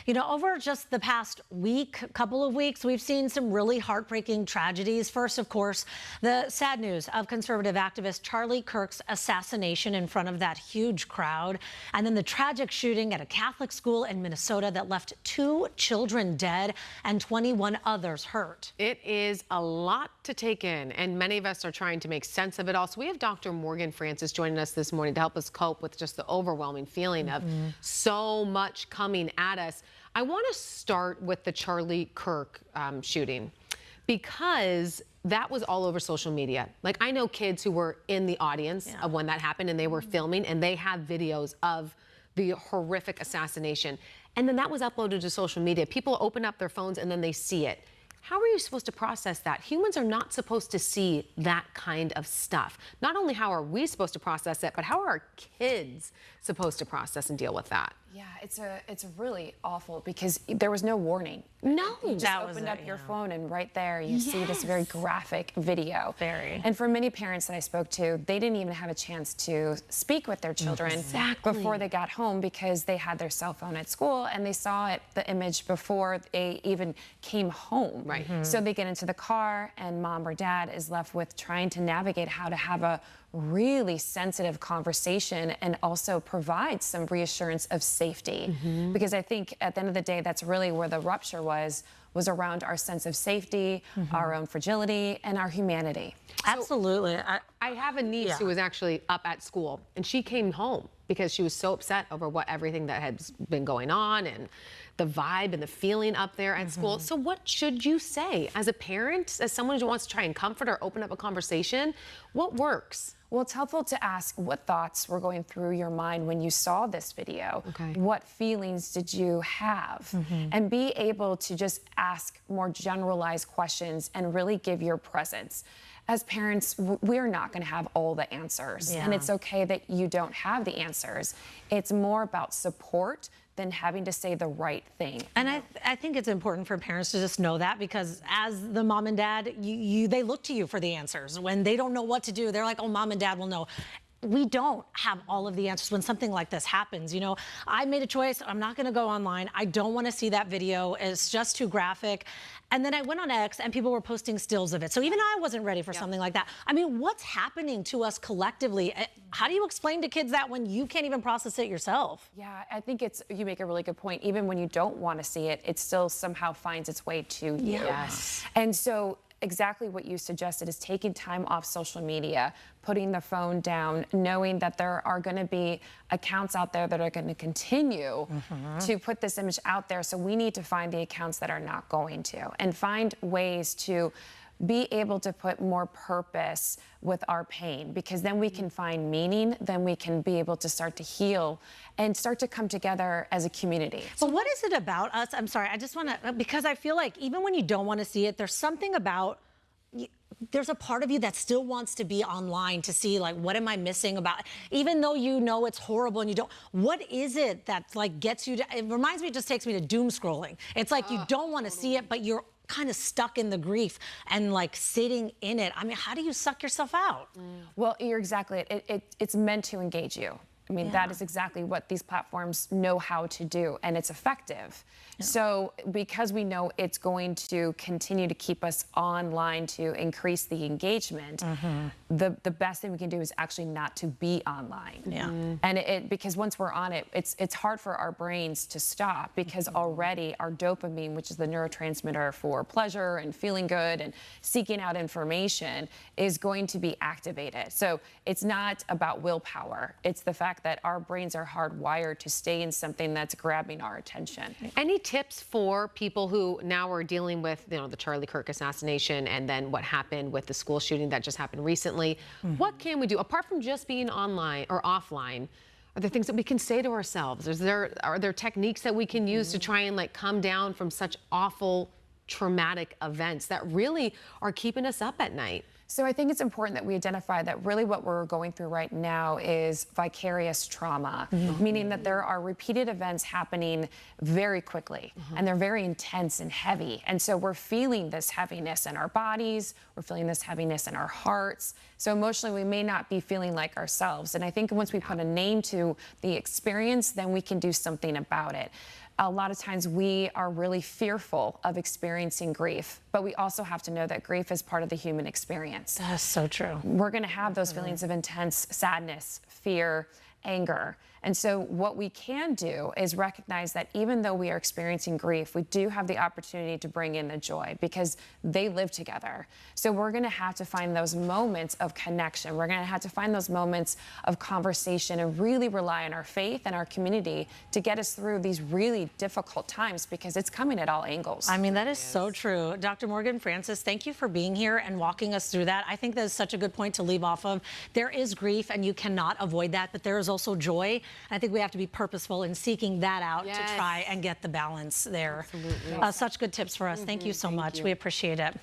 You know, over just the past couple of weeks, we've seen some really heartbreaking tragedies. First, of course, the sad news of conservative activist Charlie Kirk's assassination in front of that huge crowd. And then the tragic shooting at a Catholic school in Minnesota that left 2 children dead and 21 others hurt. It is a lot to take in, and many of us are trying to make sense of it all. So we have Dr. Morgan Francis joining us this morning to help us cope with just the overwhelming feeling of so much coming at us. I want to start with the Charlie Kirk shooting, because that was all over social media. Like, I know kids who were in the audience of when that happened, and they were filming, and they have videos of the horrific assassination. And then that was uploaded to social media. People open up their phones and then they see it. How are you supposed to process that? Humans are not supposed to see that kind of stuff. Not only how are we supposed to process it, but how are our kids supposed to process and deal with that? Yeah, it's really awful because there was no warning. No, you just opened up your phone and right there you see this very graphic video. Very. And for many parents that I spoke to, they didn't even have a chance to speak with their children before they got home because they had their cell phone at school and they saw the image before they even came home. Right. So they get into the car and mom or dad is left with trying to navigate how to have a really sensitive conversation and also provide some reassurance of safety. Because I think at the end of the day, that's really where the rupture was around our sense of safety, our own fragility, and our humanity. Absolutely. I have a niece who was actually up at school, and she came home because she was so upset over everything that had been going on and the vibe and the feeling up there at school. So what should you say as a parent, as someone who wants to try and comfort or open up a conversation? What works? Well, it's helpful to ask what thoughts were going through your mind when you saw this video. What feelings did you have? And be able to just ask more generalized questions and really give your presence. As parents, we're not going to have all the answers. And it's okay that you don't have the answers. It's more about support than having to say the right thing. And I think it's important for parents to just know that, because as the mom and dad, they look to you for the answers. When they don't know what to do, they're like, oh, mom and dad will know. We don't have all of the answers when something like this happens. You know, I made a choice. I'm not going to go online. I don't want to see that video. It's just too graphic. And then I went on X and people were posting stills of it. So even I wasn't ready for something like that. I mean, what's happening to us collectively? How do you explain to kids that when you can't even process it yourself? Yeah, I think you make a really good point. Even when you don't want to see it, it still somehow finds its way to you. Yes. And so exactly what you suggested is taking time off social media, putting the phone down, knowing that there are going to be accounts out there that are going to continue to put this image out there. So we need to find the accounts that are not going to, and find ways to be able to put more purpose with our pain, because then we can find meaning, then we can be able to start to heal and start to come together as a community. But what is it about us? I'm sorry, I just want to, because I feel like even when you don't want to see it, there's something about, there's a part of you that still wants to be online to see, like, what am I missing about, even though you know it's horrible and you don't, what is it that like gets you to, it reminds me, it just takes me to doom scrolling. It's like you don't want to see it, but you're kind of stuck in the grief and like sitting in it. I mean, how do you suck yourself out? Well, you're exactly it. It's meant to engage you. I mean, that is exactly what these platforms know how to do, and it's effective. So because we know it's going to continue to keep us online to increase the engagement, the best thing we can do is actually not to be online. And because once we're on it, it's hard for our brains to stop, because already our dopamine, which is the neurotransmitter for pleasure and feeling good and seeking out information, is going to be activated. So it's not about willpower. It's the fact that our brains are hardwired to stay in something that's grabbing our attention. Any tips for people who now are dealing with, you know, the Charlie Kirk assassination and then what happened with the school shooting that just happened recently? What can we do apart from just being online or offline? Are there things that we can say to ourselves? Are there techniques that we can use to try and like come down from such awful, traumatic events that really are keeping us up at night? So I think it's important that we identify that really what we're going through right now is vicarious trauma, meaning that there are repeated events happening very quickly, and they're very intense and heavy. And so we're feeling this heaviness in our bodies, we're feeling this heaviness in our hearts. So emotionally, we may not be feeling like ourselves. And I think once we put a name to the experience, then we can do something about it. a lot of times we are really fearful of experiencing grief, but we also have to know that grief is part of the human experience. That's so true. We're going to have those feelings of intense sadness, fear, anger. And so what we can do is recognize that even though we are experiencing grief, we do have the opportunity to bring in the joy because they live together. So we're going to have to find those moments of connection. We're going to have to find those moments of conversation and really rely on our faith and our community to get us through these really difficult times because it's coming at all angles. I mean, that is so true. Dr. Morgan Francis, thank you for being here and walking us through that. I think that is such a good point to leave off of. There is grief and you cannot avoid that, but there is also joy. I think we have to be purposeful in seeking that out Yes. to try and get the balance there. Absolutely. Such good tips for us. Thank you so much. We appreciate it.